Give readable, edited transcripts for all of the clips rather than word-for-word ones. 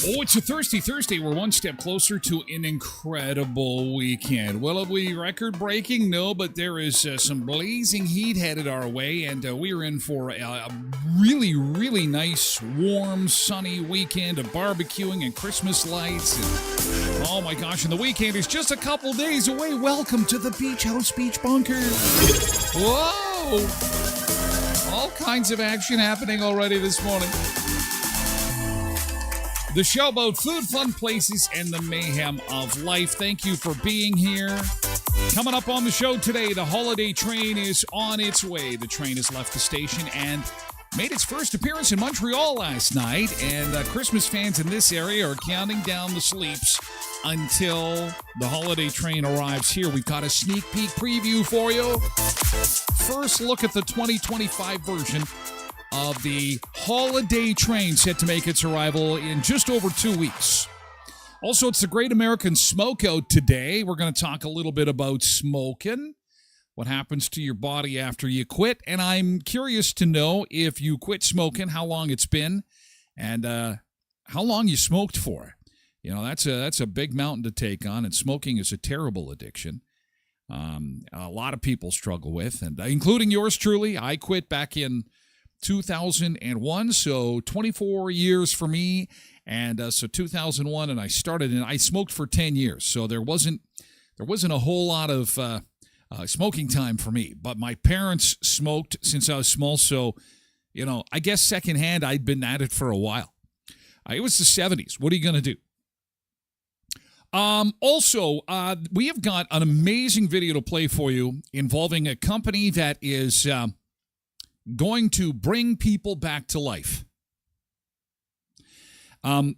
Oh, it's a Thirsty Thursday. We're one step closer to an incredible weekend. Will it be record-breaking? No, but there is some blazing heat headed our way, and we are in for a really, really nice, warm, sunny weekend of barbecuing and Christmas lights. And, oh, my gosh, and the weekend is just a couple days away. Welcome to the Beach House Beach Bunker. Whoa! All kinds of action happening already this morning. The show about food, fun places, and the mayhem of life. Thank you for being here. Coming up on the show today, the holiday train is on its way. The train has left the station and made its first appearance in Montreal last night. And Christmas fans in this area are counting down the sleeps until the holiday train arrives here. We've got a sneak peek preview for you. First look at the 2025 version of the holiday train set to make its arrival in just over 2 weeks. Also, it's the Great American Smokeout today. We're going to talk a little bit about smoking, what happens to your body after you quit, and I'm curious to know if you quit smoking, how long it's been, and how long you smoked for. You know, that's a big mountain to take on, and smoking is a terrible addiction. A lot of people struggle with, and including yours truly. I quit back in 2001, so 24 years for me, and so 2001, and I started, and I smoked for 10 years, so there wasn't a whole lot of smoking time for me, but my parents smoked since I was small, so, you know, I guess secondhand, I'd been at it for a while. It was the 70s. What are you going to do? Also, we have got an amazing video to play for you involving a company that is going to bring people back to life.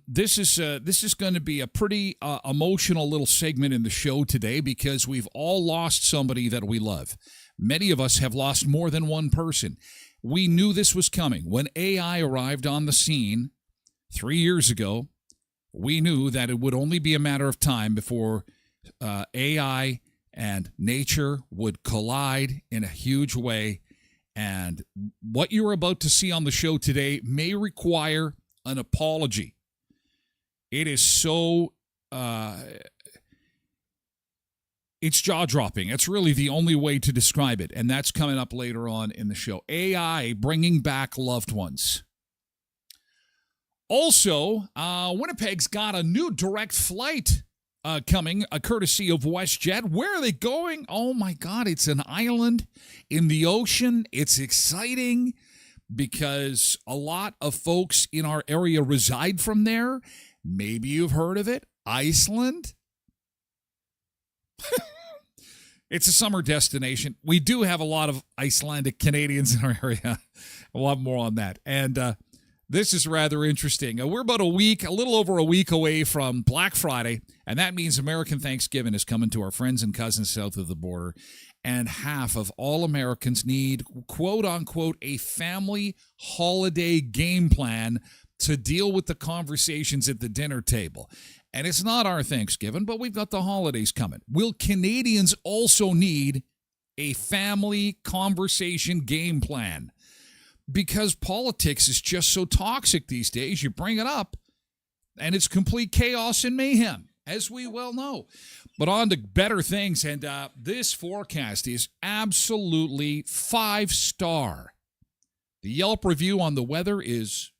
This is going to be a pretty emotional little segment in the show today because we've all lost somebody that we love. Many of us have lost more than one person. We knew this was coming. When AI arrived on the scene 3 years ago, we knew that it would only be a matter of time before AI and nature would collide in a huge way. And what you're about to see on the show today may require an apology. It is so, it's jaw-dropping. It's really the only way to describe it, and that's coming up later on in the show. AI bringing back loved ones. Also, Winnipeg's got a new direct flight coming, courtesy of WestJet. Where are they going? Oh, my God, it's an island in the ocean. It's exciting because a lot of folks in our area reside from there. Maybe you've heard of it. Iceland. It's a summer destination. We do have a lot of Icelandic Canadians in our area. A lot more on that. And this is rather interesting. We're about a little over a week away from Black Friday, and that means American Thanksgiving is coming to our friends and cousins south of the border. And half of all Americans need, quote unquote, a family holiday game plan to deal with the conversations at the dinner table. And it's not our Thanksgiving, but we've got the holidays coming. Will Canadians also need a family conversation game plan? Because politics is just so toxic these days. You bring it up, and it's complete chaos and mayhem, as we well know. But on to better things, and this forecast is absolutely 5-star. The Yelp review on the weather is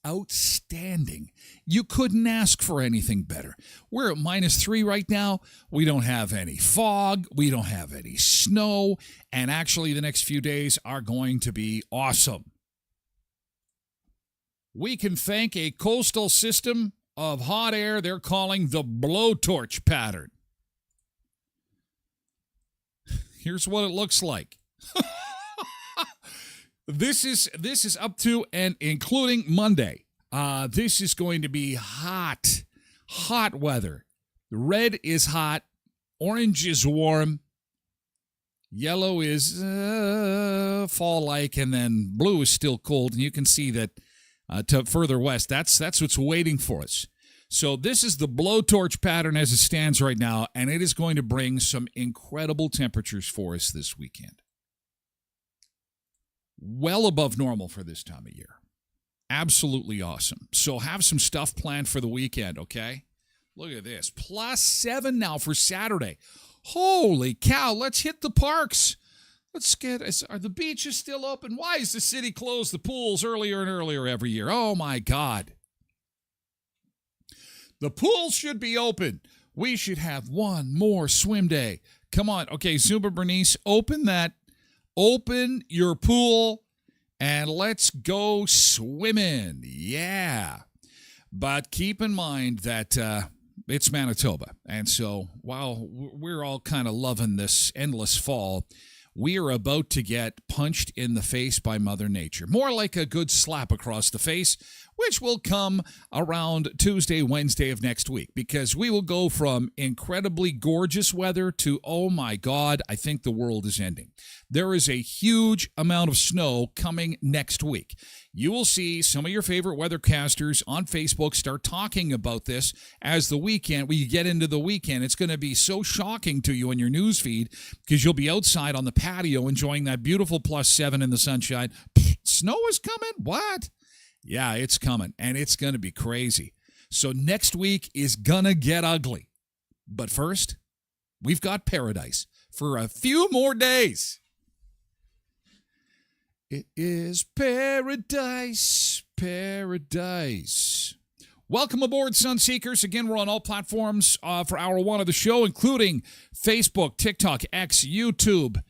outstanding. You couldn't ask for anything better. We're at -3 right now. We don't have any fog. We don't have any snow. And actually, the next few days are going to be awesome. We can thank a coastal system of hot air they're calling the blowtorch pattern. Here's what it looks like. This is up to and including Monday. This is going to be hot weather. Red is hot. Orange is warm. Yellow is fall-like, and then blue is still cold. And you can see that to further west, that's what's waiting for us. So this is the blowtorch pattern as it stands right now, and it is going to bring some incredible temperatures for us this weekend. Well above normal for this time of year. Absolutely awesome. So have some stuff planned for the weekend, okay? Look at this. +7 now for Saturday. Holy cow, let's hit the parks. Are the beaches still open? Why is the city closed the pools earlier and earlier every year? Oh, my God. The pools should be open. We should have one more swim day. Come on. Okay, Zumba Bernice, open your pool and let's go swimming. Yeah. But keep in mind that it's Manitoba. And so while we're all kind of loving this endless fall, we are about to get punched in the face by Mother Nature. More like a good slap across the face, which will come around Tuesday, Wednesday of next week, because we will go from incredibly gorgeous weather to, oh my God, I think the world is ending. There is a huge amount of snow coming next week. You will see some of your favorite weathercasters on Facebook start talking about this as we get into the weekend. It's going to be so shocking to you in your news feed because you'll be outside on the patio enjoying that beautiful +7 in the sunshine. Snow is coming? What? Yeah, it's coming, and it's going to be crazy. So next week is going to get ugly. But first, we've got paradise for a few more days. It is paradise, paradise. Welcome aboard, Sunseekers. Again, we're on all platforms for hour one of the show, including Facebook, TikTok, X, YouTube,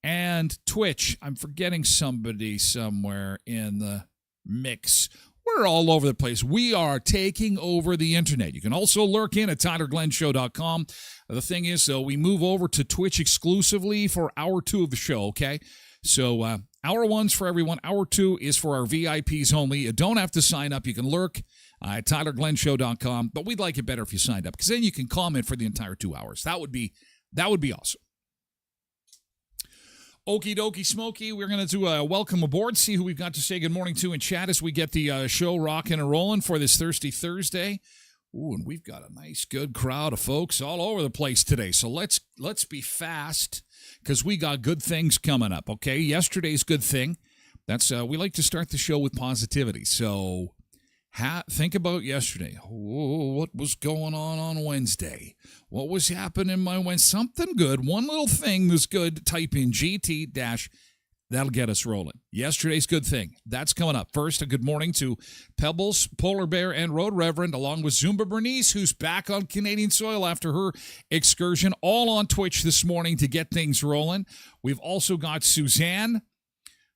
and Twitch. I'm forgetting somebody somewhere in the mix. We're all over the place. We are taking over the internet. You can also lurk in at TylerGlenShow.com. The thing is, though, we move over to Twitch exclusively for hour two of the show, okay? So hour one's for everyone. Hour two is for our VIPs only. You don't have to sign up. You can lurk at TylerGlenShow.com, but we'd like it better if you signed up because then you can comment for the entire 2 hours. That would be awesome. Okie dokie smoky, we're going to do a welcome aboard, see who we've got to say good morning to in chat as we get the show rocking and rolling for this Thirsty Thursday. Ooh, and we've got a nice, good crowd of folks all over the place today. So let's be fast because we got good things coming up, okay? Yesterday's good thing. That's we like to start the show with positivity. So think about yesterday. What was going on Wednesday? What was happening my Wednesday? Something good. One little thing was good. Type in GT- That'll get us rolling. Yesterday's good thing. That's coming up. First, a good morning to Pebbles, Polar Bear, and Road Reverend, along with Zumba Bernice, who's back on Canadian soil after her excursion, all on Twitch this morning to get things rolling. We've also got Suzanne.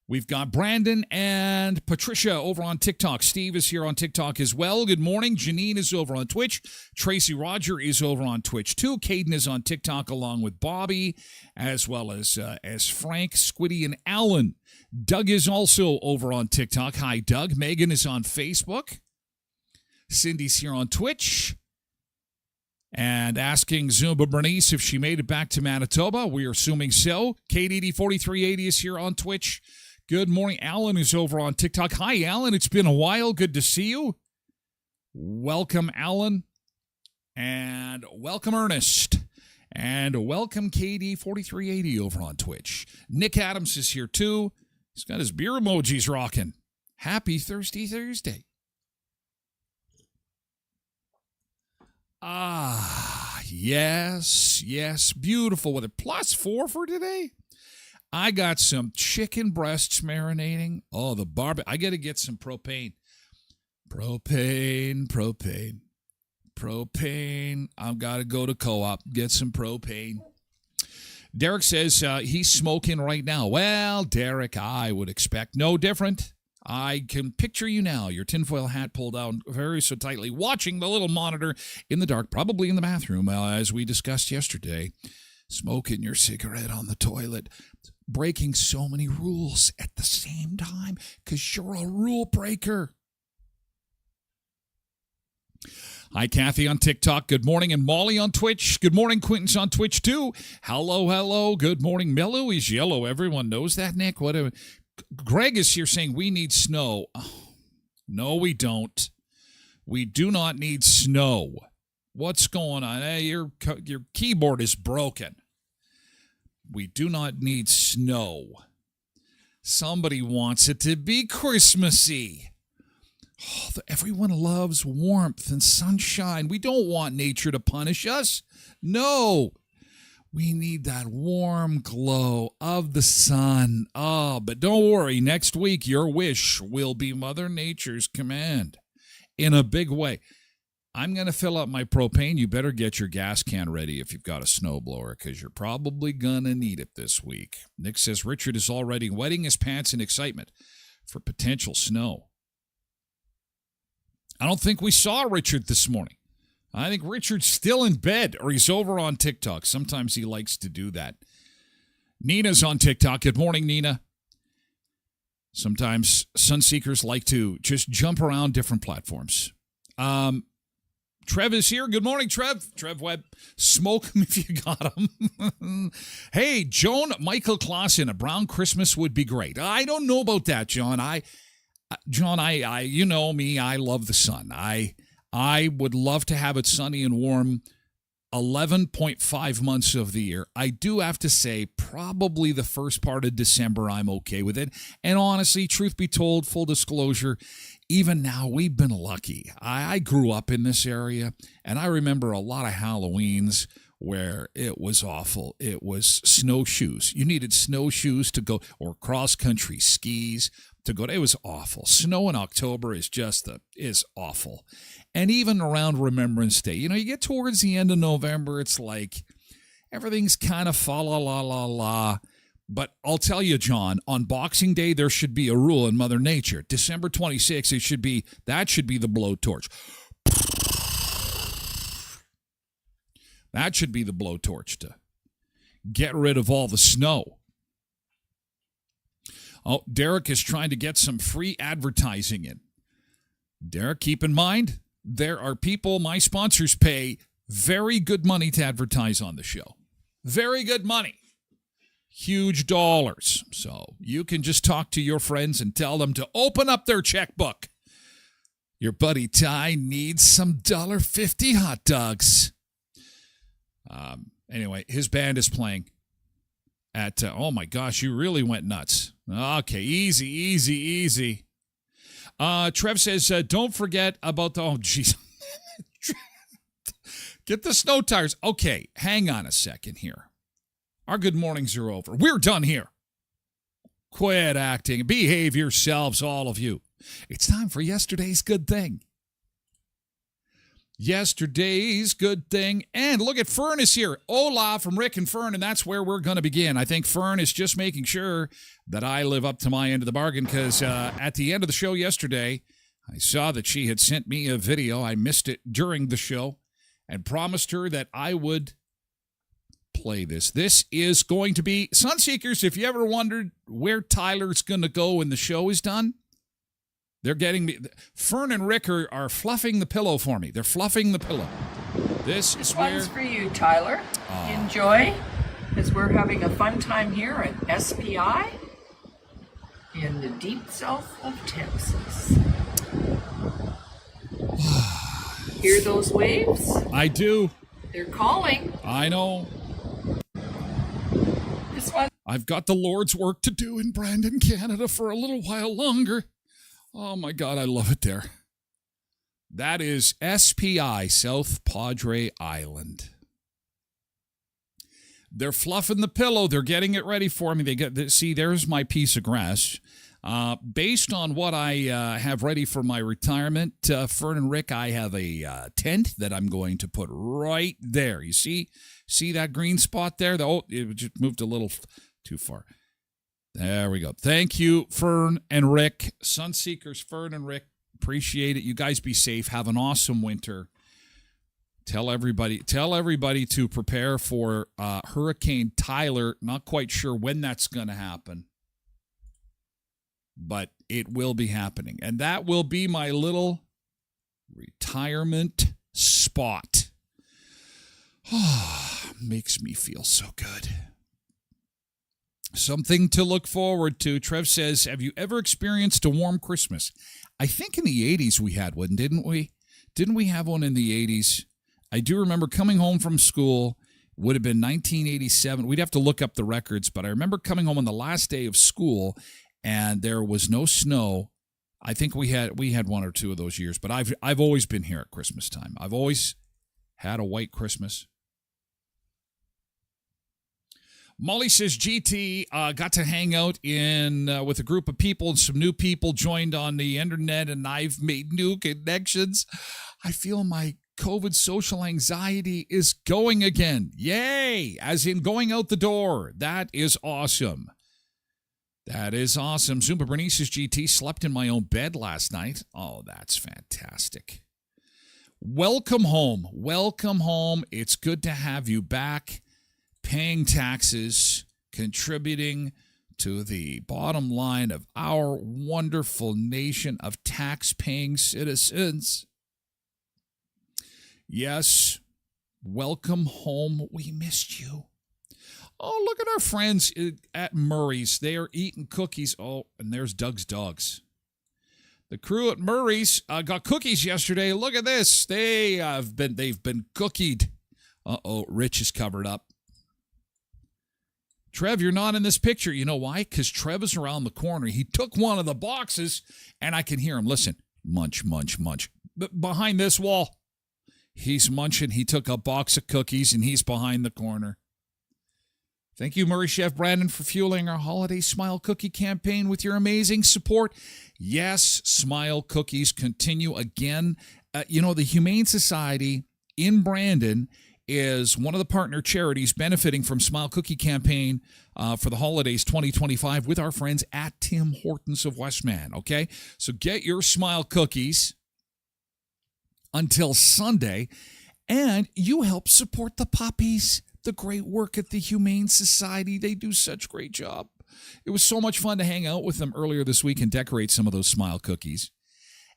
We've got Brandon and Patricia over on TikTok. Steve is here on TikTok as well. Good morning. Janine is over on Twitch. Tracy Roger is over on Twitch too. Caden is on TikTok along with Bobby, as well as Frank, Squiddy, and Alan. Doug is also over on TikTok. Hi, Doug. Megan is on Facebook. Cindy's here on Twitch. And asking Zumba Bernice if she made it back to Manitoba. We are assuming so. KDD4380 is here on Twitch. Good morning. Alan is over on TikTok. Hi, Alan. It's been a while. Good to see you. Welcome, Alan. And welcome, Ernest. And welcome, KD4380 over on Twitch. Nick Adams is here, too. He's got his beer emojis rocking. Happy Thirsty Thursday. Yes. Beautiful weather. +4 for today. I got some chicken breasts marinating. Oh, the barbecue. I got to get some propane. Propane. I've got to go to Co-op, get some propane. Derek says he's smoking right now. Well, Derek, I would expect no different. I can picture you now, your tinfoil hat pulled down very so tightly, watching the little monitor in the dark, probably in the bathroom, as we discussed yesterday, smoking your cigarette on the toilet, breaking so many rules at the same time because you're a rule breaker. Hi, Kathy on TikTok. Good morning. And Molly on Twitch. Good morning. Quentin's on Twitch, too. Hello. Good morning. Mellow is yellow. Everyone knows that, Nick. Greg is here saying we need snow. Oh, no, we don't. We do not need snow. What's going on? Hey, your keyboard is broken. We do not need snow. Somebody wants it to be Christmassy. Oh, everyone loves warmth and sunshine. We don't want nature to punish us. No. We need that warm glow of the sun. Oh, but don't worry. Next week, your wish will be Mother Nature's command in a big way. I'm going to fill up my propane. You better get your gas can ready if you've got a snowblower because you're probably going to need it this week. Nick says Richard is already wetting his pants in excitement for potential snow. I don't think we saw Richard this morning. I think Richard's still in bed or he's over on TikTok. Sometimes he likes to do that. Nina's on TikTok. Good morning, Nina. Sometimes sunseekers like to just jump around different platforms. Trev is here. Good morning, Trev. Trev Webb. Smoke him if you got him. Hey, Joan Michael Clausen, a brown Christmas would be great. I don't know about that, John. John, you know me. I love the sun. I would love to have it sunny and warm 11.5 months of the year. I do have to say, probably the first part of December, I'm okay with it. And honestly, truth be told, full disclosure, even now, we've been lucky. I grew up in this area, and I remember a lot of Halloweens where it was awful. It was snowshoes. You needed snowshoes to go, or cross-country skis to go. It was awful. Snow in October is awful. And even around Remembrance Day, you get towards the end of November, it's like everything's kind of fa la la la la. But I'll tell you, John, on Boxing Day, there should be a rule in Mother Nature. December 26th, that should be the blowtorch. That should be the blowtorch to get rid of all the snow. Oh, Derek is trying to get some free advertising in. Derek, keep in mind, there are people, my sponsors pay very good money to advertise on the show. Very good money. Huge dollars. So you can just talk to your friends and tell them to open up their checkbook. Your buddy Ty needs some $1.50 hot dogs. Anyway, his band is playing at, oh my gosh, you really went nuts. Okay, easy. Trev says, don't forget about the, oh jeez. Get the snow tires. Okay, hang on a second here. Our good mornings are over. We're done here. Quit acting. Behave yourselves, all of you. It's time for yesterday's good thing. Yesterday's good thing. And look at Fern is here. Hola from Rick and Fern, and that's where we're going to begin. I think Fern is just making sure that I live up to my end of the bargain because at the end of the show yesterday, I saw that she had sent me a video. I missed it during the show and promised her that I would play this. This is going to be Sunseekers. If you ever wondered where Tyler's going to go when the show is done, they're getting me. Fern and Rick are fluffing the pillow for me. They're fluffing the pillow. This one's for you, Tyler. Enjoy, because we're having a fun time here at SPI in the deep south of Texas. Hear those waves? I do. They're calling. I know. This one. I've got the Lord's work to do in Brandon, Canada for a little while longer. Oh, my God, I love it there. That is SPI, South Padre Island. They're fluffing the pillow. They're getting it ready for me. See, there's my piece of grass. Based on what I have ready for my retirement, Fern and Rick, I have a tent that I'm going to put right there. You see that green spot there? It just moved a little too far. There we go. Thank you, Fern and Rick. Sunseekers, Fern and Rick. Appreciate it. You guys be safe. Have an awesome winter. Tell everybody to prepare for Hurricane Tyler. Not quite sure when that's going to happen, but it will be happening. And that will be my little retirement spot. Makes me feel so good. Something to look forward to. Trev says, have you ever experienced a warm Christmas? I think in the 80s we had one, didn't we? Didn't we have one in the 80s? I do remember coming home from school. Would have been 1987. We'd have to look up the records, but I remember coming home on the last day of school, and there was no snow. I think we had one or two of those years, but I've always been here at Christmas time. I've always had a white Christmas. Molly says GT got to hang out with a group of people, and some new people joined on the internet, and I've made new connections. I feel my COVID social anxiety is going again. Yay! As in going out the door. That is awesome. That is awesome. Zumba Bernice says GT slept in my own bed last night. Oh, that's fantastic. Welcome home. Welcome home. It's good to have you back. Paying taxes, contributing to the bottom line of our wonderful nation of tax-paying citizens. Yes, welcome home. We missed you. Oh, look at our friends at Murray's. They are eating cookies. Oh, and there's Doug's dogs. The crew at Murray's got cookies yesterday. Look at this. They've been cookied. Uh-oh, Rich is covered up. Trev, you're not in this picture. You know why? Because Trev is around the corner. He took one of the boxes, and I can hear him. Listen, munch, munch, munch. Behind this wall, he's munching. He took a box of cookies, and he's behind the corner. Thank you, Murray Chef Brandon, for fueling our holiday Smile Cookie campaign with your amazing support. Yes, Smile Cookies continue again. The Humane Society in Brandon is one of the partner charities benefiting from Smile Cookie campaign for the holidays 2025 with our friends at Tim Hortons of Westman, okay? So get your Smile Cookies until Sunday, and you help support the puppies, the great work at the Humane Society. They do such a great job. It was so much fun to hang out with them earlier this week and decorate some of those Smile Cookies.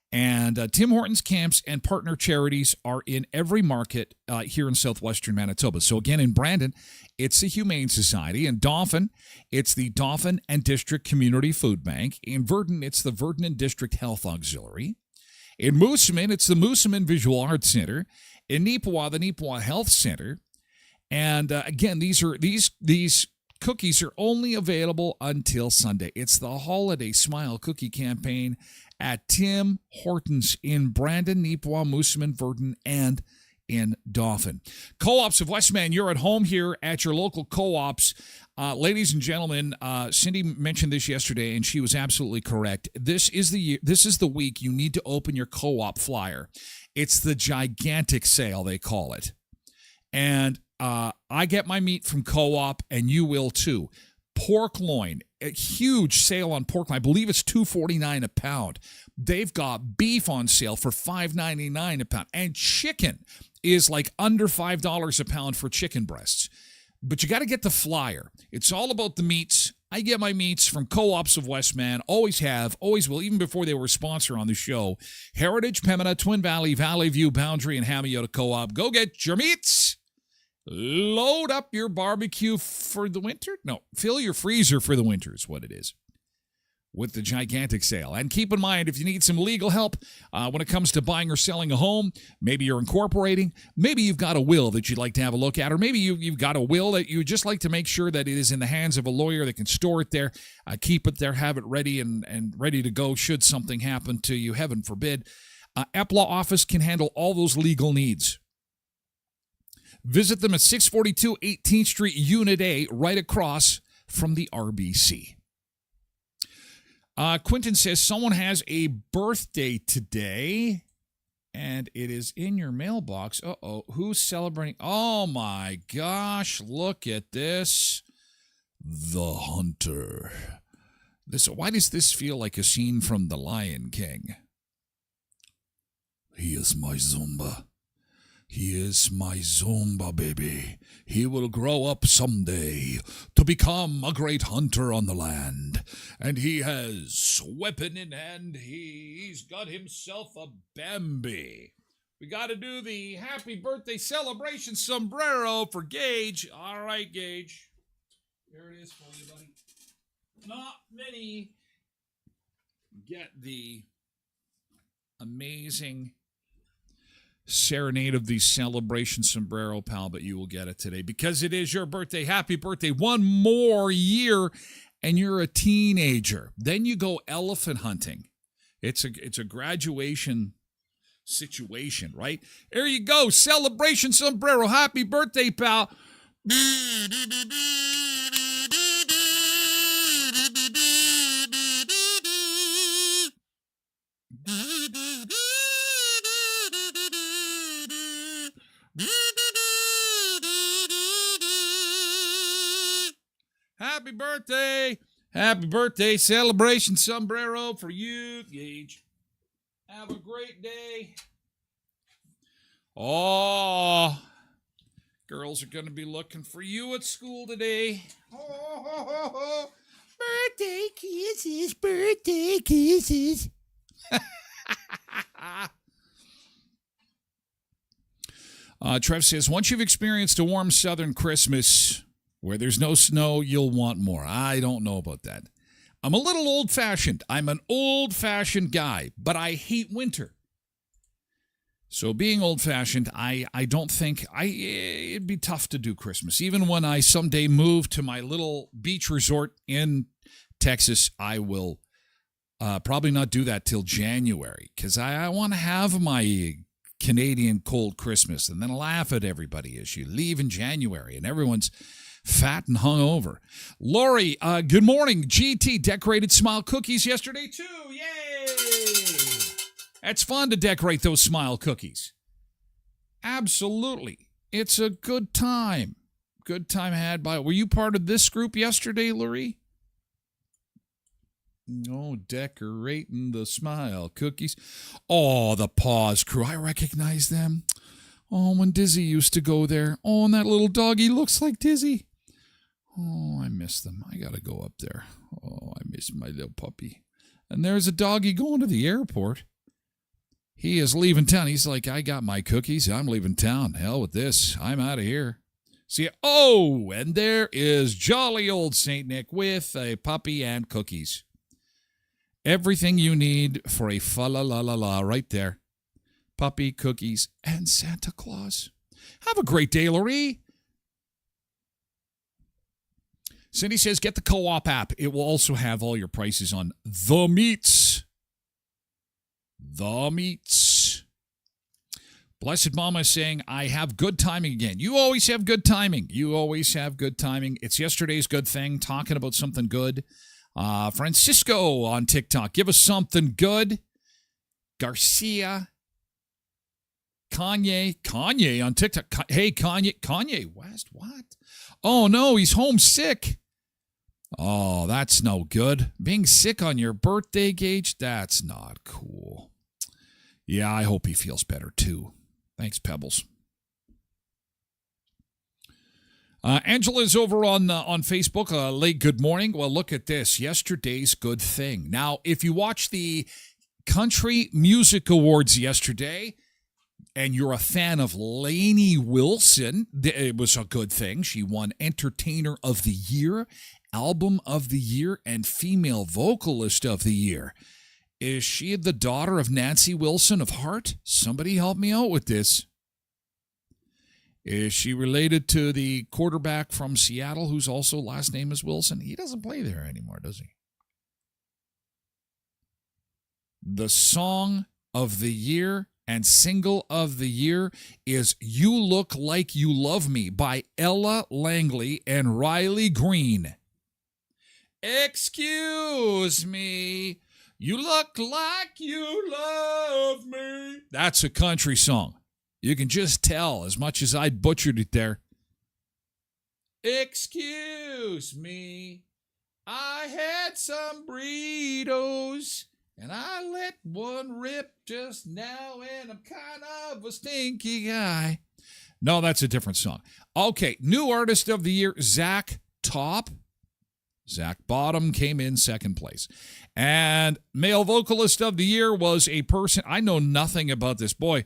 And Tim Hortons camps and partner charities are in every market here in southwestern Manitoba. So again, in Brandon, it's the Humane Society. In Dauphin, it's the Dauphin and District Community Food Bank. In Verdun, it's the Verdun and District Health Auxiliary. In Moosomin, it's the Moosomin Visual Arts Center. In Neepawa, the Neepawa Health Center. And again, these cookies are only available until Sunday. It's the Holiday Smile Cookie campaign at Tim Hortons in Brandon, Neepawa, Moosomin, Verdun, and in Dauphin. Co-ops of Westman, you're at home here at your local co-ops. Ladies and gentlemen, Cindy mentioned this yesterday, and she was absolutely correct. This is the week you need to open your co-op flyer. It's the gigantic sale, they call it. And I get my meat from co-op, and you will too. Pork loin, a huge sale on pork loin. I believe it's $2.49 a pound. They've got beef on sale for $5.99 a pound. And chicken is like under $5 a pound for chicken breasts. But you got to get the flyer. It's all about the meats. I get my meats from Co-ops of Westman. Always have, always will, even before they were a sponsor on the show. Heritage, Pembina, Twin Valley, Valley View, Boundary, and Hamiota Co-op. Go get your meats. Load up your barbecue for the winter. No, fill your freezer for the winter is what it is with the gigantic sale. And keep in mind, if you need some legal help when it comes to buying or selling a home, maybe you're incorporating, maybe you've got a will that you'd like to have a look at, or maybe you've got a will that you just like to make sure that it is in the hands of a lawyer that can store it there, keep it there, have it ready and ready to go should something happen to you, heaven forbid. EPLA office can handle all those legal needs. Visit them at 642 18th Street, Unit A, right across from the RBC. Quentin says someone has a birthday today, and it is in your mailbox. Uh-oh, who's celebrating? Oh, my gosh, look at this. The Hunter. Why does this feel like a scene from The Lion King? He is my Zumba. He is my Zumba baby. He will grow up someday to become a great hunter on the land. And he has weapon in hand. He's got himself a Bambi. We got to do the happy birthday celebration sombrero for Gage. All right, Gage. Here it is for you, buddy. Not many get the amazing serenade of the celebration sombrero, pal, but you will get it today because it is your birthday. Happy birthday. One more year and you're a teenager. Then you go elephant hunting. It's a graduation situation, right? There you go. Celebration sombrero. Happy birthday, pal. Happy birthday. Happy birthday celebration sombrero for you, Gage. Have a great day. Oh, girls are going to be looking for you at school today. Oh, birthday kisses, birthday kisses. Trev says, once you've experienced a warm southern Christmas where there's no snow, you'll want more. I don't know about that. I'm a little old-fashioned. I'm an old-fashioned guy, but I hate winter. So being old-fashioned, I don't think it'd be tough to do Christmas. Even when I someday move to my little beach resort in Texas, I will probably not do that till January because I want to have my Canadian cold Christmas and then laugh at everybody as you leave in January and everyone's fat and hungover. Lori, good morning. GT decorated smile cookies yesterday too. Yay! It's fun to decorate those smile cookies. Absolutely. It's a good time. Good time had by. Were you part of this group yesterday, Lori? No, decorating the smile cookies. Oh, the Paws crew. I recognize them. Oh, when Dizzy used to go there. Oh, and that little doggy looks like Dizzy. Oh, I miss them. I got to go up there. Oh, I miss my little puppy. And there's a doggy going to the airport. He is leaving town. He's like, I got my cookies. I'm leaving town. Hell with this. I'm out of here. See, oh, and there is jolly old St. Nick with a puppy and cookies. Everything you need for a fa-la-la-la-la right there. Puppy, cookies, and Santa Claus. Have a great day, Laurie. Cindy says, get the Co-op app. It will also have all your prices on the meats. The meats. Blessed Mama is saying, I have good timing again. You always have good timing. You always have good timing. It's yesterday's good thing, talking about something good. Francisco on TikTok, give us something good. Garcia. Kanye on TikTok. Hey, Kanye West, what? Oh, no, he's homesick. Oh, that's no good. Being sick on your birthday, Gage, that's not cool. Yeah, I hope he feels better, too. Thanks, Pebbles. Angela's over on Facebook. Late good morning. Well, look at this. Yesterday's good thing. Now, if you watched the Country Music Awards yesterday and you're a fan of Lainey Wilson, it was a good thing. She won Entertainer of the Year, Album of the Year, and Female Vocalist of the Year. Is she the daughter of Nancy Wilson of Heart? Somebody help me out with this. Is she related to the quarterback from Seattle whose also last name is Wilson? He doesn't play there anymore, does he? The song of the year and single of the year is You Look Like You Love Me by Ella Langley and Riley Green. Excuse me. You look like you love me. That's a country song. You can just tell as much as I butchered it there. Excuse me. I had some burritos and I let one rip just now and I'm kind of a stinky guy. No, that's a different song. Okay, new artist of the year, Zach Top. Zach Bottom came in second place. And male vocalist of the year was a person, I know nothing about this. Boy,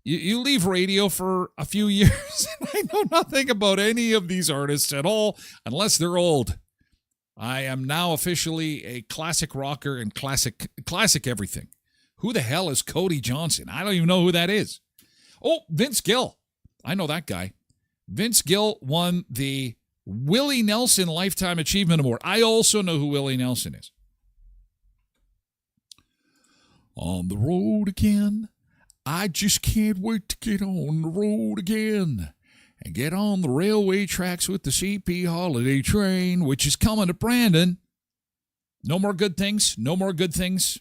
you leave radio for a few years, and I know nothing about any of these artists at all, unless they're old. I am now officially a classic rocker and classic everything. Who the hell is Cody Johnson? I don't even know who that is. Oh, Vince Gill. I know that guy. Vince Gill won the Willie Nelson Lifetime Achievement Award. I also know who Willie Nelson is. On the road again. I just can't wait to get on the road again and get on the railway tracks with the CP Holiday Train, which is coming to Brandon. No more good things. No more good things.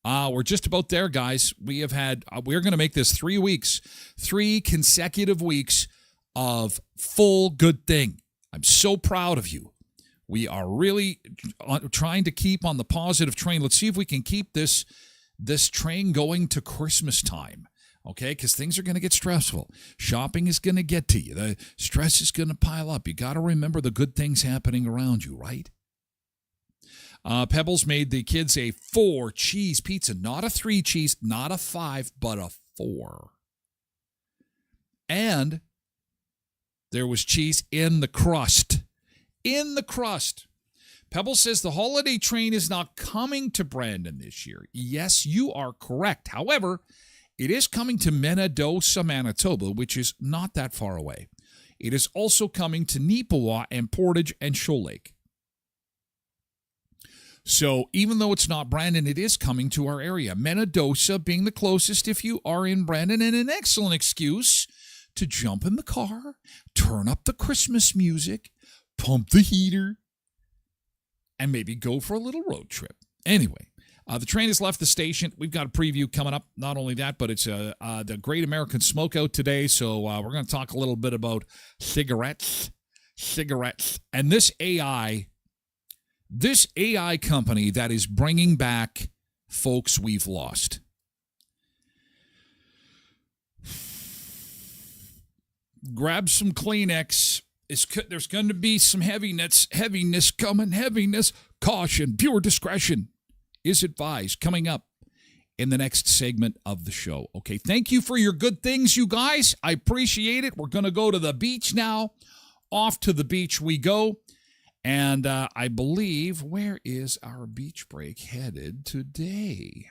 We're just about there, guys. We're going to make this 3 weeks, 3 consecutive weeks of full good thing. I'm so proud of you. We are really trying to keep on the positive train. Let's see if we can keep this train going to Christmas time, okay? Because things are going to get stressful. Shopping is going to get to you. The stress is going to pile up. You got to remember the good things happening around you, right? Pebbles made the kids a 4-cheese pizza, not a 3-cheese, not a 5, but a 4. And there was cheese in the crust. In the crust. Pebble says the holiday train is not coming to Brandon this year. Yes, you are correct. However, it is coming to Menadosa, Manitoba, which is not that far away. It is also coming to Neepawa and Portage and Shoal Lake. So even though it's not Brandon, it is coming to our area. Menadosa being the closest if you are in Brandon, and an excellent excuse to jump in the car, turn up the Christmas music, pump the heater, and maybe go for a little road trip. Anyway, the train has left the station. We've got a preview coming up. Not only that, but it's the Great American Smokeout today. So we're going to talk a little bit about cigarettes, and this AI company that is bringing back folks we've lost. Grab some Kleenex. There's going to be some heaviness coming, caution, pure discretion is advised coming up in the next segment of the show. Okay, thank you for your good things, you guys. I appreciate it. We're going to go to the beach now. Off to the beach we go. And I believe, where is our beach break headed today?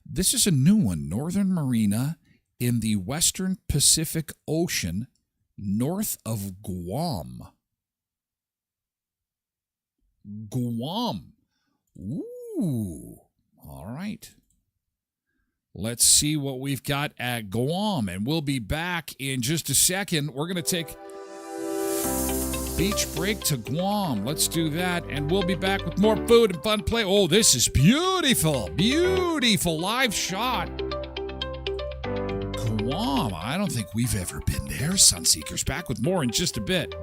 This is a new one, Northern Marina in the Western Pacific Ocean, north of Guam. Guam. Ooh, all right. Let's see what we've got at Guam, and we'll be back in just a second. We're going to take beach break to Guam. Let's do that, and we'll be back with more food and fun play. Oh, this is beautiful, beautiful live shot. Guam, I don't think we've ever been there. Sunseekers back with more in just a bit.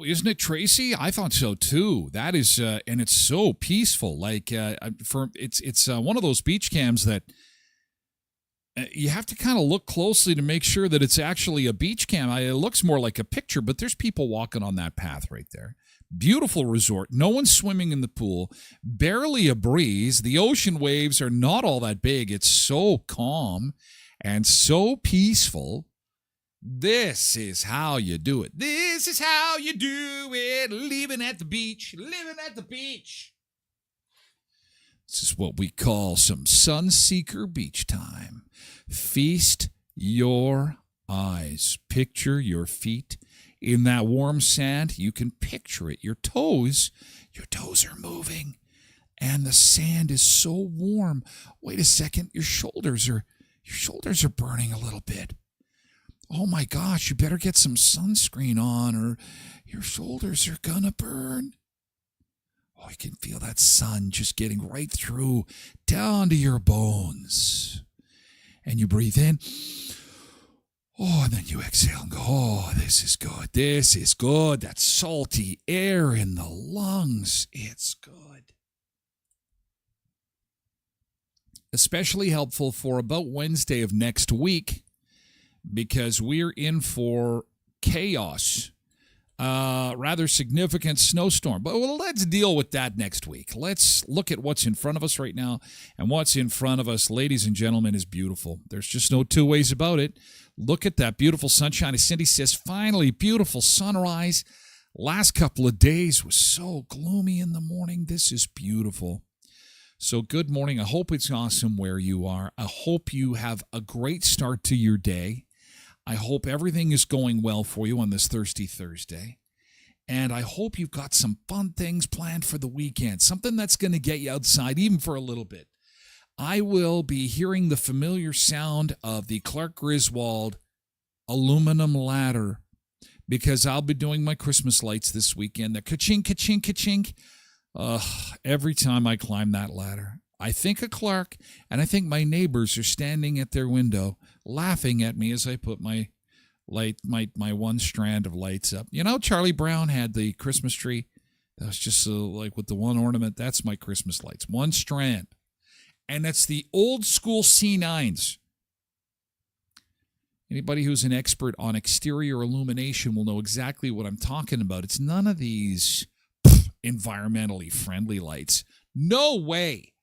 Isn't it, Tracy? I thought so too. That is, and it's so peaceful. Like, it's one of those beach cams that you have to kind of look closely to make sure that it's actually a beach cam. It looks more like a picture, but there's people walking on that path right there. Beautiful resort. No one's swimming in the pool. Barely a breeze. The ocean waves are not all that big. It's so calm and so peaceful. This is how you do it. This is how you do it. Living at the beach. Living at the beach. This is what we call some Sunseeker beach time. Feast your eyes. Picture your feet in that warm sand. You can picture it. Your toes are moving. And the sand is so warm. Wait a second. Your shoulders are burning a little bit. Oh my gosh, you better get some sunscreen on or your shoulders are gonna burn. Oh, you can feel that sun just getting right through down to your bones. And you breathe in. Oh, and then you exhale and go, oh, this is good. This is good. That salty air in the lungs. It's good. Especially helpful for about Wednesday of next week, because we're in for chaos, rather significant snowstorm. But let's deal with that next week. Let's look at what's in front of us right now. And what's in front of us, ladies and gentlemen, is beautiful. There's just no two ways about it. Look at that beautiful sunshine. As Cindy says, finally, beautiful sunrise. Last couple of days was so gloomy in the morning. This is beautiful. So good morning. I hope it's awesome where you are. I hope you have a great start to your day. I hope everything is going well for you on this Thirsty Thursday. And I hope you've got some fun things planned for the weekend, something that's going to get you outside even for a little bit. I will be hearing the familiar sound of the Clark Griswold aluminum ladder because I'll be doing my Christmas lights this weekend. The ka-chink, ka-chink, ka-chink. Every time I climb that ladder, I think of Clark, and I think my neighbors are standing at their window laughing at me as I put my one strand of lights up. You know, Charlie Brown had the Christmas tree. That was just like with the one ornament. That's my Christmas lights. One strand. And that's the old school C9s. Anybody who's an expert on exterior illumination will know exactly what I'm talking about. It's none of these environmentally friendly lights. No way.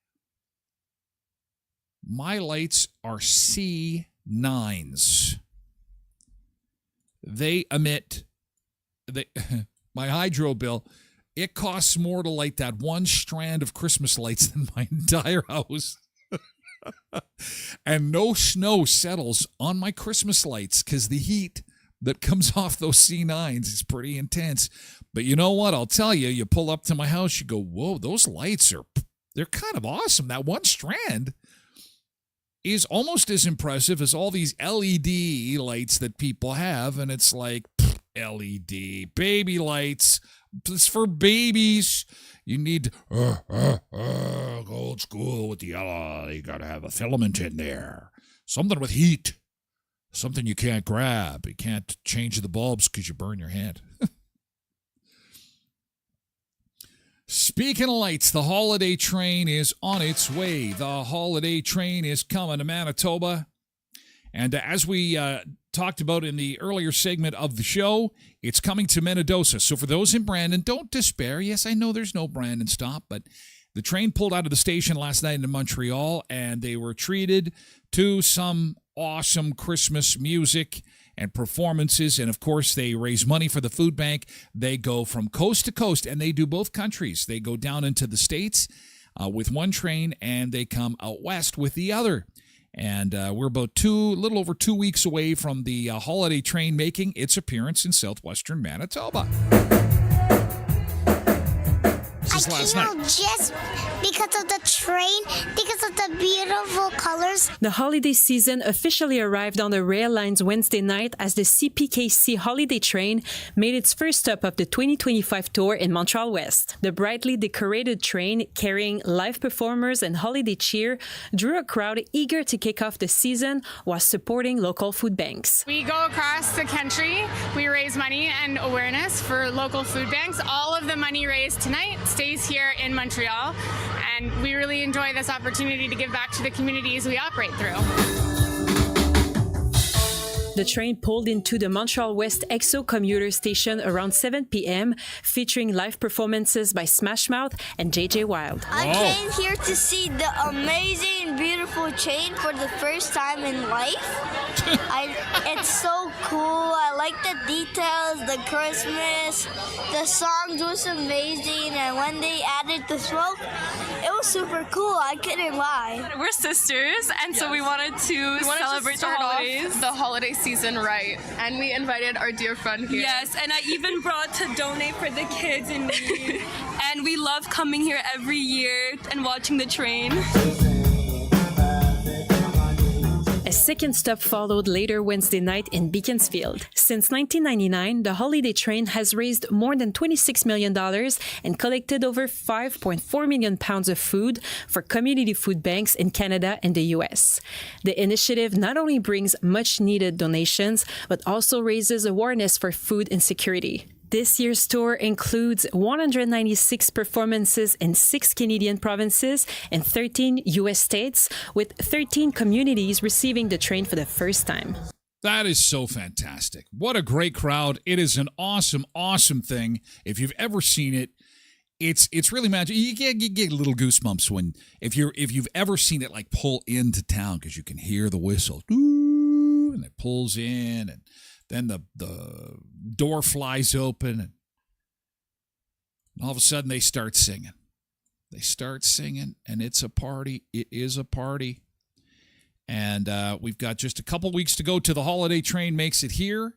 My lights are C9s. They emit my hydro bill. It costs more to light that one strand of Christmas lights than my entire house. And no snow settles on my Christmas lights because the heat that comes off those C9s is pretty intense. But you know what? I'll tell you, you pull up to my house, you go, whoa, those lights they're kind of awesome. That one strand is almost as impressive as all these LED lights that people have. And it's like, LED, baby lights. It's for babies. You need old school with the yellow. You got to have a filament in there. Something with heat. Something you can't grab. You can't change the bulbs because you burn your hand. Speaking of lights, the holiday train is on its way. The holiday train is coming to Manitoba. And as we talked about in the earlier segment of the show, it's coming to Minnedosa. So for those in Brandon, don't despair. Yes, I know there's no Brandon stop, but the train pulled out of the station last night in Montreal, and they were treated to some awesome Christmas music and performances. And, of course, they raise money for the food bank. They go from coast to coast, and they do both countries. They go down into the States with one train, and they come out west with the other. And we're about little over 2 weeks away from the holiday train making its appearance in southwestern Manitoba. This is last night. Just because of the train, because of the beautiful colors. The holiday season officially arrived on the rail lines Wednesday night as the CPKC holiday train made its first stop of the 2025 tour in Montreal West. The brightly decorated train, carrying live performers and holiday cheer, drew a crowd eager to kick off the season while supporting local food banks. We go across the country. We raise money and awareness for local food banks. All of the money raised tonight stays here in Montreal, and we really enjoy this opportunity to give back to the communities we operate through. The train pulled into the Montreal West EXO commuter station around 7 p.m., featuring live performances by Smash Mouth and JJ Wild. I came here to see the amazing, beautiful train for the first time in life. It's so cool. I like the details, the Christmas, the songs was amazing, and when they added the smoke, it was super cool. I couldn't lie. We're sisters, and so we wanted to celebrate the holiday season right. And we invited our dear friend here. Yes, and I even brought to donate for the kids in need. And we love coming here every year and watching the train. A second stop followed later Wednesday night in Beaconsfield. Since 1999, the holiday train has raised more than $26 million and collected over 5.4 million pounds of food for community food banks in Canada and the U.S. The initiative not only brings much-needed donations, but also raises awareness for food insecurity. This year's tour includes 196 performances in 6 Canadian provinces and 13 U.S. states, with 13 communities receiving the train for the first time. That is so fantastic. What a great crowd. It is an awesome, awesome thing. If you've ever seen it, it's really magic. You get little goosebumps if you've ever seen it like pull into town, because you can hear the whistle. And it pulls in, and then the door flies open, and all of a sudden they start singing. They start singing, and it's a party. It is a party. And we've got just a couple weeks to go till the holiday train makes it here.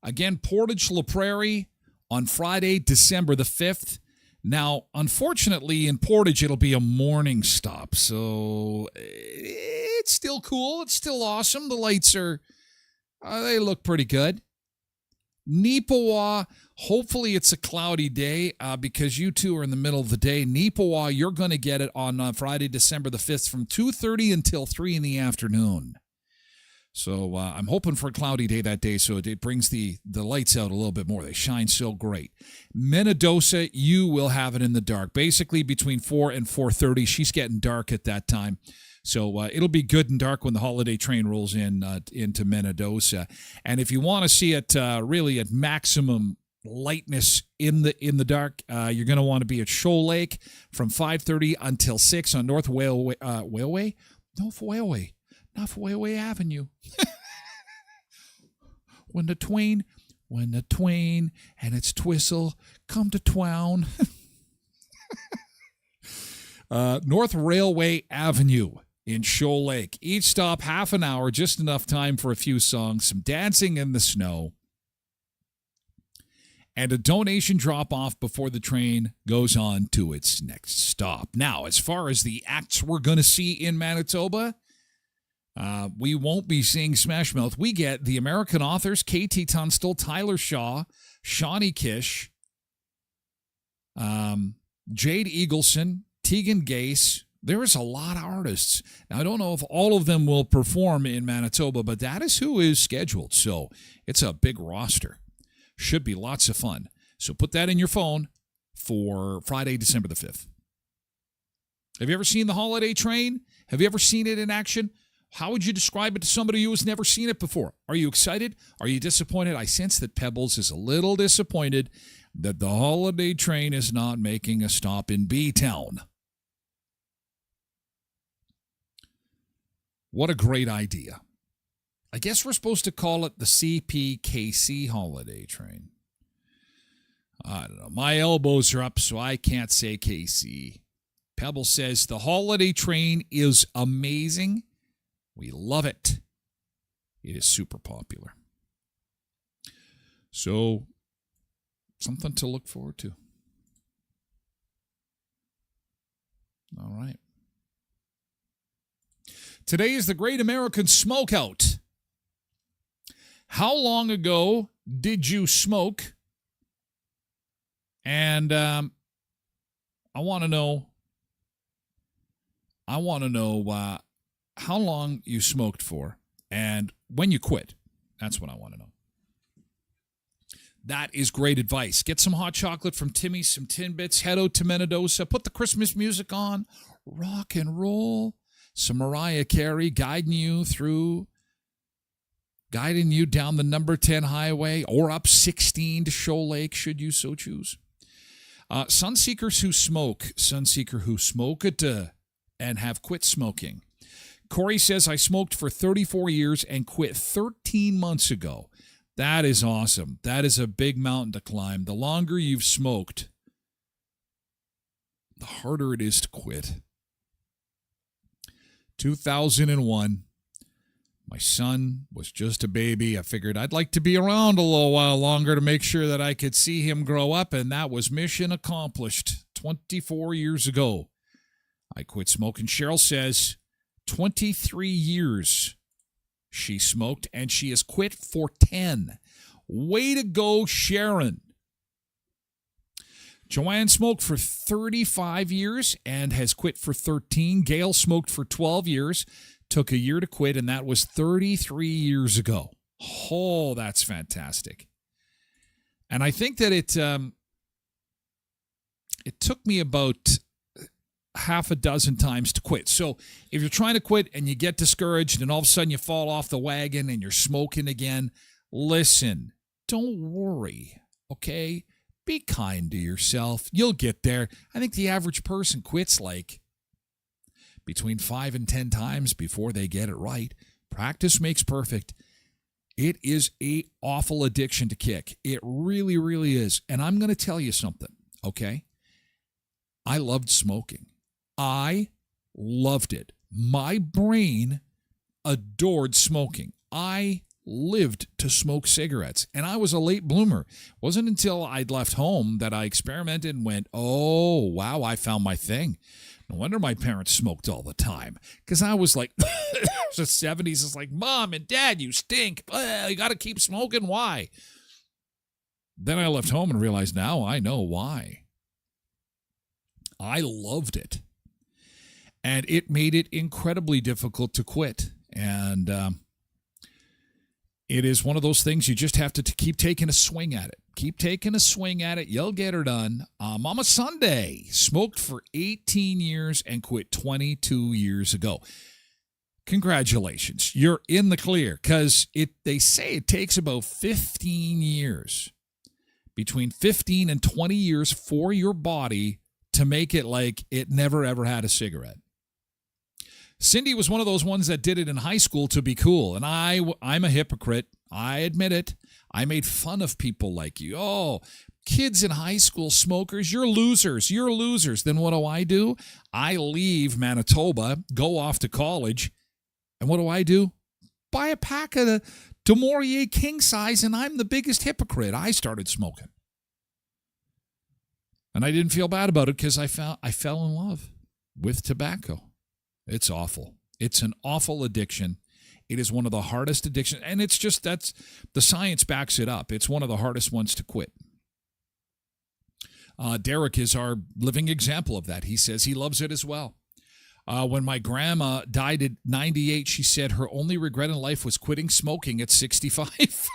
Again, Portage La Prairie on Friday, December the 5th. Now, unfortunately, in Portage, it'll be a morning stop. So it's still cool. It's still awesome. The lights they look pretty good. Neepawa, hopefully it's a cloudy day because you two are in the middle of the day. Neepawa, you're going to get it on Friday, December the 5th from 2:30 until 3 in the afternoon. So I'm hoping for a cloudy day that day, so it brings the lights out a little bit more. They shine so great. Minnedosa, you will have it in the dark. Basically between 4 and 4:30. She's getting dark at that time. So it'll be good and dark when the holiday train rolls in into Menadosa. And if you want to see it really at maximum lightness in the dark, you're going to want to be at Shoal Lake from 5:30 until 6 on North Whaleway Avenue. When the twain and its twistle come to town. North Railway Avenue in Shoal Lake. Each stop half an hour, just enough time for a few songs, some dancing in the snow, and a donation drop-off before the train goes on to its next stop. Now, as far as the acts we're going to see in Manitoba, we won't be seeing Smash Mouth. We get the American authors, KT Tunstall, Tyler Shaw, Shawnee Kish, Jade Eagleson, Tegan Gase. There is a lot of artists. Now, I don't know if all of them will perform in Manitoba, but that is who is scheduled. So it's a big roster. Should be lots of fun. So put that in your phone for Friday, December the 5th. Have you ever seen the holiday train? Have you ever seen it in action? How would you describe it to somebody who has never seen it before? Are you excited? Are you disappointed? I sense that Pebbles is a little disappointed that the holiday train is not making a stop in B-Town. What a great idea. I guess we're supposed to call it the CPKC holiday train. I don't know. My elbows are up, so I can't say KC. Pebble says the holiday train is amazing. We love it. It is super popular. So, something to look forward to. All right. Today is the Great American Smokeout. How long ago did you smoke? And I want to know how long you smoked for and when you quit. That's what I want to know. That is great advice. Get some hot chocolate from Timmy's, some Timbits, head out to Menadosa, put the Christmas music on, rock and roll, some Mariah Carey guiding you down the number 10 highway or up 16 to Shoal Lake, should you so choose. Sunseekers who smoke it and have quit smoking. Corey says, I smoked for 34 years and quit 13 months ago. That is awesome. That is a big mountain to climb. The longer you've smoked, the harder it is to quit. 2001, my son was just a baby. I figured I'd like to be around a little while longer to make sure that I could see him grow up, and that was mission accomplished 24 years ago. I quit smoking. Cheryl says 23 years she smoked, and she has quit for 10. Way to go, Sharon. Joanne smoked for 35 years and has quit for 13. Gail smoked for 12 years, took a year to quit, and that was 33 years ago. Oh, that's fantastic. And I think that it took me about half a dozen times to quit. So if you're trying to quit and you get discouraged and all of a sudden you fall off the wagon and you're smoking again, listen, don't worry, okay? Be kind to yourself. You'll get there. I think the average person quits like between 5 and 10 times before they get it right. Practice makes perfect. It is an awful addiction to kick. It really, really is. And I'm going to tell you something, okay? I loved smoking. I loved it. My brain adored smoking. I lived to smoke cigarettes, and I was a late bloomer. It wasn't until I'd left home that I experimented and went, oh, wow, I found my thing. No wonder my parents smoked all the time, because I was like, the 70s, it's like, Mom and Dad, you stink. You got to keep smoking. Why? Then I left home and realized now I know why. I loved it. And it made it incredibly difficult to quit. And it is one of those things you just have to keep taking a swing at it. Keep taking a swing at it. You'll get her done. Mama Sunday smoked for 18 years and quit 22 years ago. congratulations. You're in the clear because they say it takes about 15 years, between 15 and 20 years for your body to make it like it never, ever had a cigarette. Cindy was one of those ones that did it in high school to be cool, and I'm a hypocrite. I admit it. I made fun of people like you. Oh, kids in high school, smokers, you're losers. You're losers. Then what do? I leave Manitoba, go off to college, and what do? Buy a pack of the Demorier king size, and I'm the biggest hypocrite. I started smoking. And I didn't feel bad about it because I fell in love with tobacco. It's awful. It's an awful addiction. It is one of the hardest addictions, and it's just the science backs it up. It's one of the hardest ones to quit. Derek is our living example of that. He says he loves it as well. When my grandma died at 98, she said her only regret in life was quitting smoking at 65.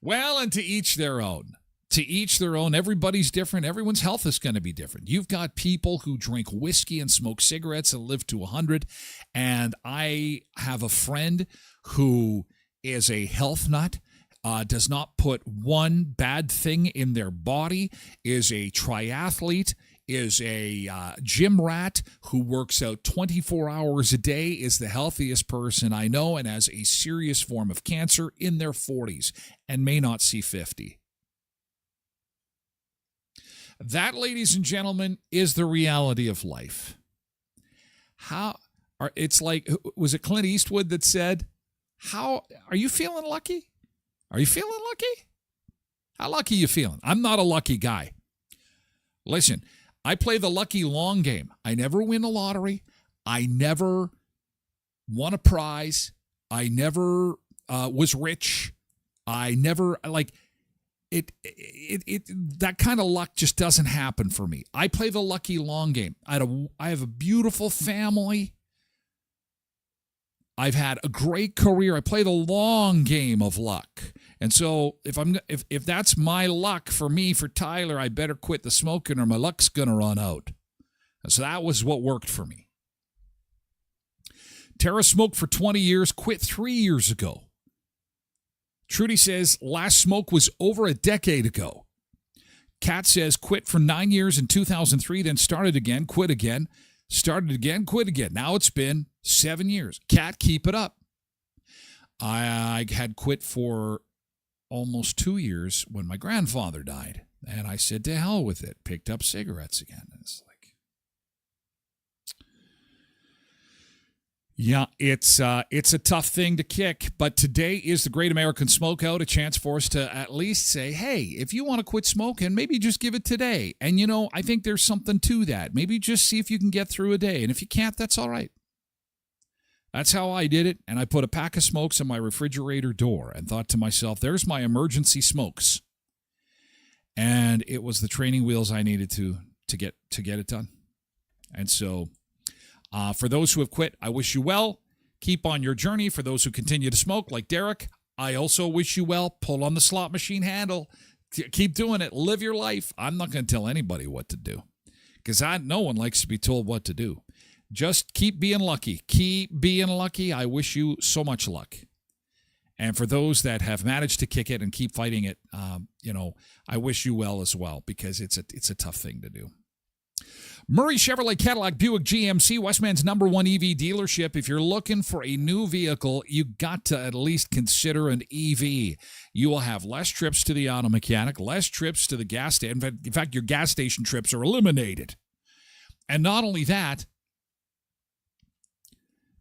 Well, and to each their own. To each their own. Everybody's different. Everyone's health is going to be different. You've got people who drink whiskey and smoke cigarettes and live to 100. And I have a friend who is a health nut, does not put one bad thing in their body, is a triathlete, is a gym rat who works out 24 hours a day, is the healthiest person I know, and has a serious form of cancer in their 40s and may not see 50. That, ladies and gentlemen, is the reality of life. It's like, was it Clint Eastwood that said, are you feeling lucky? Are you feeling lucky? How lucky you feeling? I'm not a lucky guy. Listen, I play the lucky long game. I never win a lottery. I never won a prize. I never was rich. I never, that kind of luck just doesn't happen for me. I play the lucky long game. I have a beautiful family. I've had a great career. I play the long game of luck. And so if that's my luck for me, for Tyler, I better quit the smoking or my luck's going to run out. So that was what worked for me. Tara smoked for 20 years, quit 3 years ago. Trudy says last smoke was over a decade ago. Kat says quit for 9 years in 2003, then started again, quit again, started again, quit again. Now it's been 7 years. Kat, keep it up. I had quit for almost 2 years when my grandfather died. And I said, to hell with it. Picked up cigarettes again. And it's like, yeah, it's a tough thing to kick, but today is the Great American Smokeout, a chance for us to at least say, hey, if you want to quit smoking, maybe just give it today. And, I think there's something to that. Maybe just see if you can get through a day. And if you can't, that's all right. That's how I did it, and I put a pack of smokes on my refrigerator door and thought to myself, there's my emergency smokes. And it was the training wheels I needed to get it done. And so for those who have quit, I wish you well. Keep on your journey. For those who continue to smoke, like Derek, I also wish you well. Pull on the slot machine handle. Keep doing it. Live your life. I'm not going to tell anybody what to do because no one likes to be told what to do. Just keep being lucky. Keep being lucky. I wish you so much luck. And for those that have managed to kick it and keep fighting it, I wish you well as well because it's a tough thing to do. Murray Chevrolet Cadillac Buick GMC, Westman's #1 EV dealership. If you're looking for a new vehicle, you got to at least consider an EV. You will have less trips to the auto mechanic, less trips to the gas station. In fact, your gas station trips are eliminated. And not only that,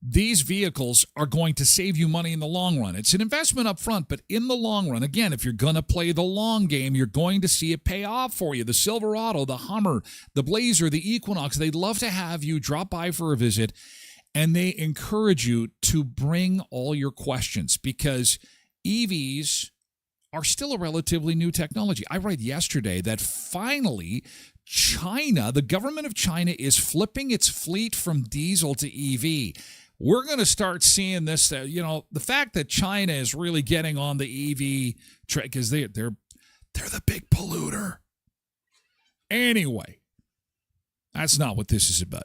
these vehicles are going to save you money in the long run. It's an investment up front, but in the long run, again, if you're going to play the long game, you're going to see it pay off for you. The Silverado, the Hummer, the Blazer, the Equinox, they'd love to have you drop by for a visit, and they encourage you to bring all your questions because EVs are still a relatively new technology. I read yesterday that finally China, the government of China, is flipping its fleet from diesel to EV. We're going to start seeing this, the fact that China is really getting on the EV track because they're the big polluter. Anyway, that's not what this is about.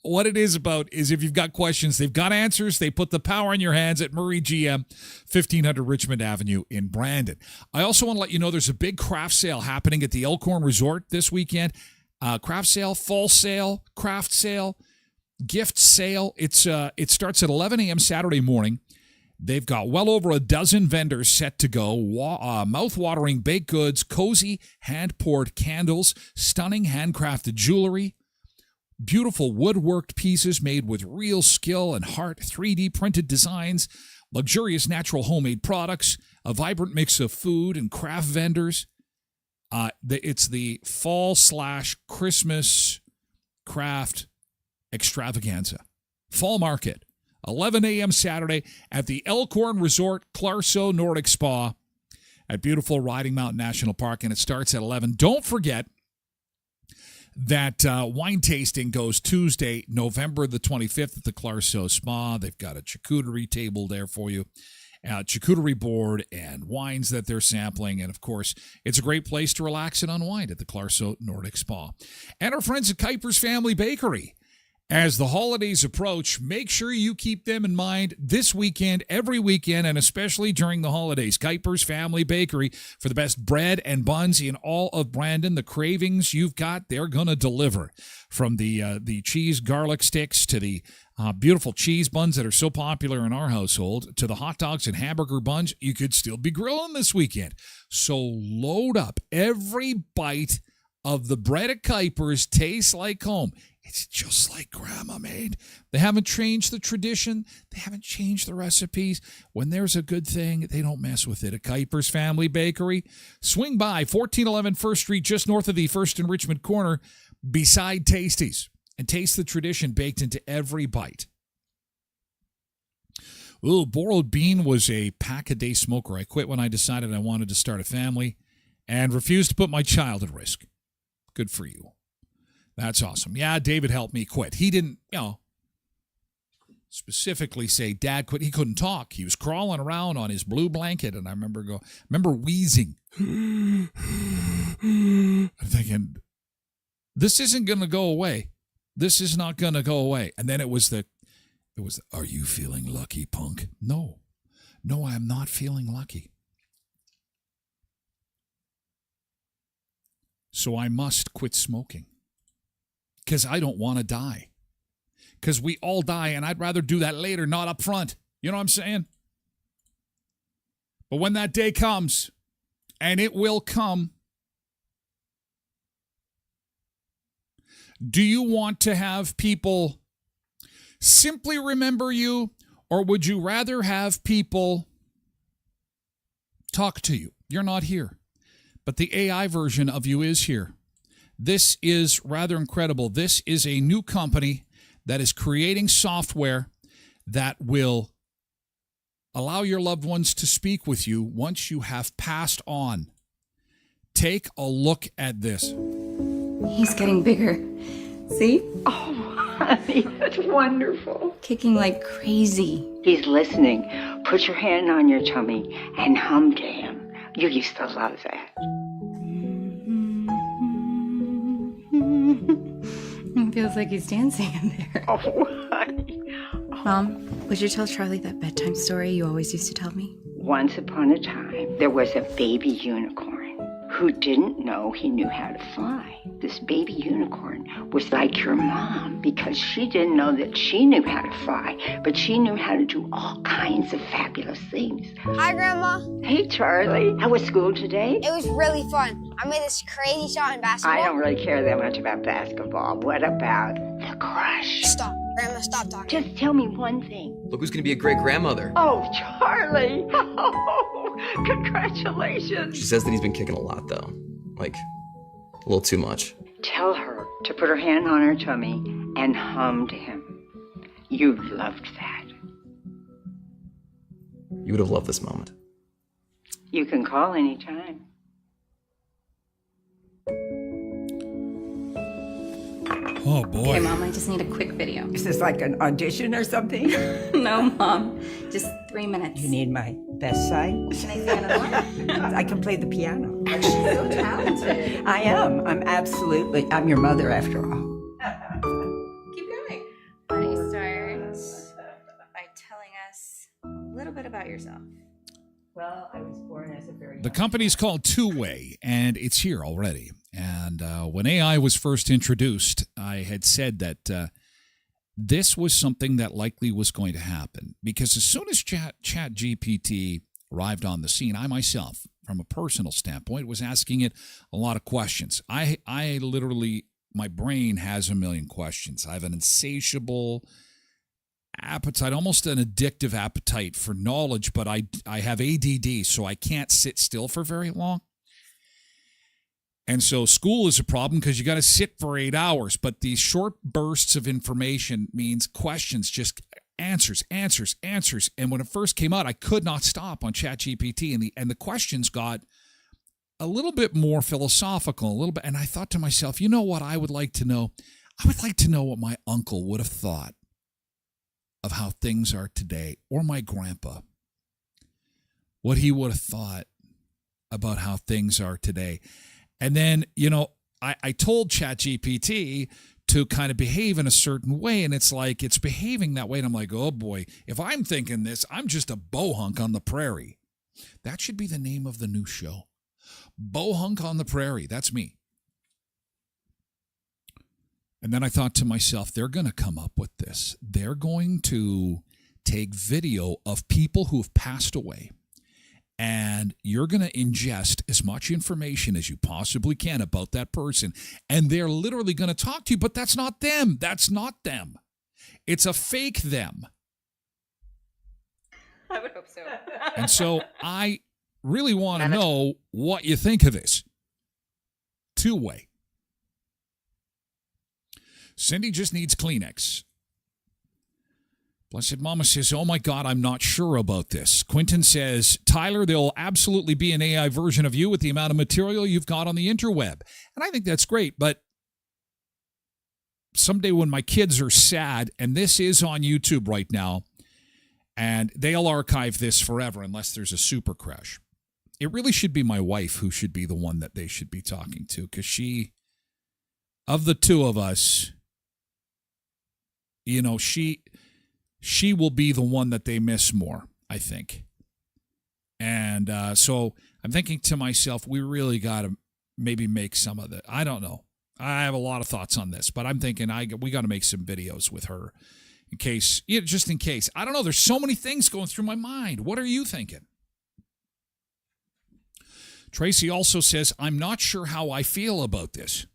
what it is about is if you've got questions, they've got answers. They put the power in your hands at Murray GM, 1500 Richmond Avenue in Brandon. I also want to let you know there's a big craft sale happening at the Elkhorn Resort this weekend. Craft sale, fall sale, craft sale, gift sale. It starts at 11 a.m. Saturday morning. They've got well over a dozen vendors set to go. Mouth-watering baked goods, cozy hand-poured candles, stunning handcrafted jewelry, beautiful woodworked pieces made with real skill and heart, 3D printed designs, luxurious natural homemade products, a vibrant mix of food and craft vendors. It's the fall/Christmas craft extravaganza. Fall market. 11 a.m. Saturday at the Elkhorn Resort, Clarso Nordic Spa at beautiful Riding Mountain National Park, and it starts at 11. Don't forget that wine tasting goes Tuesday, November the 25th at the Clarso Spa. They've got a charcuterie table there for you, charcuterie board and wines that they're sampling, and of course, it's a great place to relax and unwind at the Clarso Nordic Spa. And our friends at Kuiper's Family Bakery. As the holidays approach, make sure you keep them in mind this weekend, every weekend, and especially during the holidays. Kuiper's Family Bakery for the best bread and buns in all of Brandon. The cravings you've got, they're going to deliver. From the cheese garlic sticks to the beautiful cheese buns that are so popular in our household, to the hot dogs and hamburger buns, you could still be grilling this weekend. So load up. Every bite of the bread at Kuiper's tastes like home. It's just like Grandma made. They haven't changed the tradition. They haven't changed the recipes. When there's a good thing, they don't mess with it. At Kuiper's Family Bakery, swing by 1411 First Street, just north of the First and Richmond corner, beside Tasties, and taste the tradition baked into every bite. Ooh, Borrowed Bean was a pack-a-day smoker. I quit when I decided I wanted to start a family and refused to put my child at risk. Good for you. That's awesome. Yeah, David helped me quit. He didn't, specifically say Dad quit. He couldn't talk. He was crawling around on his blue blanket, and I remember wheezing. I'm thinking, this isn't going to go away. This is not going to go away. And then it was are you feeling lucky, punk? No, I'm not feeling lucky. So I must quit smoking. Because I don't want to die. Because we all die, and I'd rather do that later, not up front. You know what I'm saying? But when that day comes, and it will come, do you want to have people simply remember you, or would you rather have people talk to you? You're not here, but the AI version of you is here. This is rather incredible. This is a new company that is creating software that will allow your loved ones to speak with you once you have passed on. Take a look at this. He's getting bigger. See? Oh, honey, that's wonderful. Kicking like crazy. He's listening. Put your hand on your tummy and hum to him. You used to love that. It feels like he's dancing in there. Oh, honey. Mom, would you tell Charlie that bedtime story you always used to tell me? Once upon a time, there was a baby unicorn who didn't know he knew how to fly. This baby unicorn was like your mom because she didn't know that she knew how to fly, but she knew how to do all kinds of fabulous things. Hi, Grandma. Hey, Charlie. How was school today? It was really fun. I made this crazy shot in basketball. I don't really care that much about basketball. What about the crush? Stop. Grandma, stop talking. Just tell me one thing. Look who's going to be a great grandmother. Oh, Charlie. Oh, congratulations. She says that he's been kicking a lot, though. Like, a little too much. Tell her to put her hand on her tummy and hum to him. You loved that. You would have loved this moment. You can call anytime. Oh, boy. Okay, Mom, I just need a quick video. Is this like an audition or something? No, Mom. Just 3 minutes. You need my best side? Can I see another one? I can play the piano. You're so talented. I am. I'm your mother after all. Keep going. yourself? Well, I was born as a very... The company's called Two Way, and it's here already. And when AI was first introduced, I had said that this was something that likely was going to happen. Because as soon as ChatGPT arrived on the scene, I myself, from a personal standpoint, was asking it a lot of questions. I literally, my brain has a million questions. I have an insatiable appetite, almost an addictive appetite for knowledge, but I have ADD, so I can't sit still for very long. And so school is a problem because you got to sit for 8 hours, but these short bursts of information means questions, just answers. And when it first came out, I could not stop on ChatGPT, and the questions got a little bit more philosophical, a little bit. And I thought to myself, you know what I would like to know? I would like to know what my uncle would have thought of how things are today, or my grandpa, what he would have thought about how things are today. And then, I told ChatGPT to kind of behave in a certain way, and it's like it's behaving that way, and I'm like, oh boy, if I'm thinking this, I'm just a bohunk on the prairie. That should be the name of the new show. Bohunk on the Prairie. That's me. And then I thought to myself, they're going to come up with this. They're going to take video of people who have passed away, and you're going to ingest as much information as you possibly can about that person. And they're literally going to talk to you, but that's not them. That's not them. It's a fake them. I would hope so. And so I really want to know what you think of this. Two Way. Cindy just needs Kleenex. Blessed Mama says, oh my God, I'm not sure about this. Quentin says, Tyler, there'll absolutely be an AI version of you with the amount of material you've got on the interweb. And I think that's great, but someday when my kids are sad, and this is on YouTube right now, and they'll archive this forever unless there's a super crash. It really should be my wife who should be the one that they should be talking to, because she, of the two of us, she will be the one that they miss more, I think. And so I'm thinking to myself, we really got to maybe make some of that. I don't know. I have a lot of thoughts on this, but I'm thinking we got to make some videos with her in case, just in case. I don't know. There's so many things going through my mind. What are you thinking? Tracy also says, I'm not sure how I feel about this.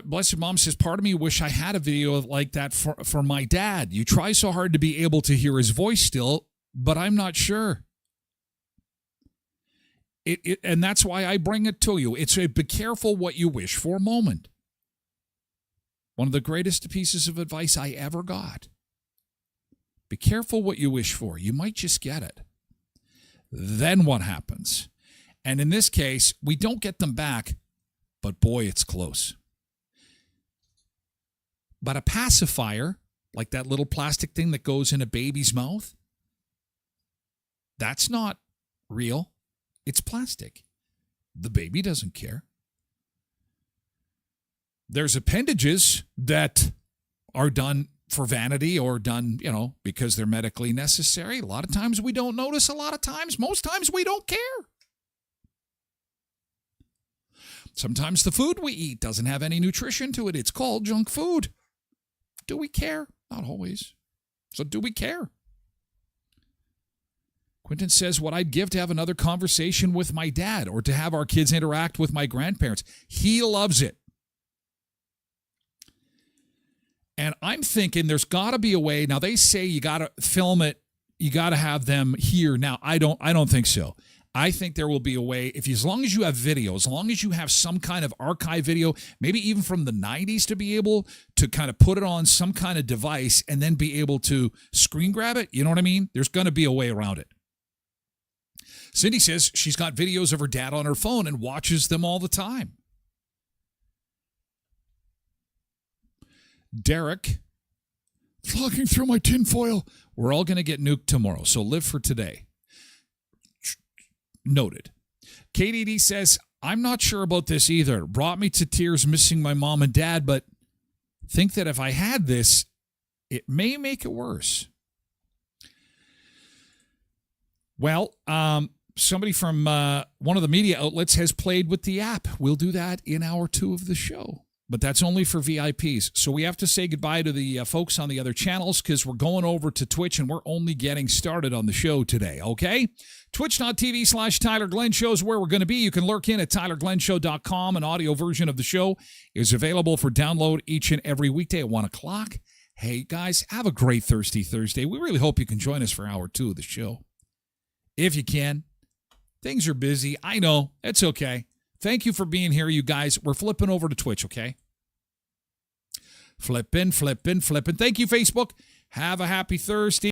Blessed Mom says, part of me wish I had a video like that for my dad. You try so hard to be able to hear his voice still, but I'm not sure. And that's why I bring it to you. It's a be careful what you wish for moment. One of the greatest pieces of advice I ever got. Be careful what you wish for. You might just get it. Then what happens? And in this case, we don't get them back, but boy, it's close. But a pacifier, like that little plastic thing that goes in a baby's mouth, that's not real. It's plastic. The baby doesn't care. There's appendages that are done for vanity or done, because they're medically necessary. A lot of times we don't notice. Most times we don't care. Sometimes the food we eat doesn't have any nutrition to it. It's called junk food. Do we care? Not always. So do we care? Quentin says, what I'd give to have another conversation with my dad or to have our kids interact with my grandparents. He loves it. And I'm thinking there's got to be a way. Now, they say you got to film it. You got to have them here. Now, I don't think so. I think there will be a way, as long as you have video, as long as you have some kind of archive video, maybe even from the 90s, to be able to kind of put it on some kind of device and then be able to screen grab it. You know what I mean? There's going to be a way around it. Cindy says she's got videos of her dad on her phone and watches them all the time. Derek, flogging through my tinfoil. We're all going to get nuked tomorrow, so live for today. Noted. KDD says, I'm not sure about this either. Brought me to tears missing my mom and dad, but think that if I had this, it may make it worse. Well, somebody from one of the media outlets has played with the app. We'll do that in hour 2 of the show. But that's only for VIPs. So we have to say goodbye to the folks on the other channels because we're going over to Twitch and we're only getting started on the show today, okay? Twitch.tv/Tyler Glen Show is where we're going to be. You can lurk in at tylerglenshow.com. An audio version of the show is available for download each and every weekday at 1 o'clock. Hey, guys, have a great Thirsty Thursday. We really hope you can join us for hour 2 of the show. If you can. Things are busy. I know. It's okay. Thank you for being here, you guys. We're flipping over to Twitch, okay? Flipping. Thank you, Facebook. Have a happy Thursday.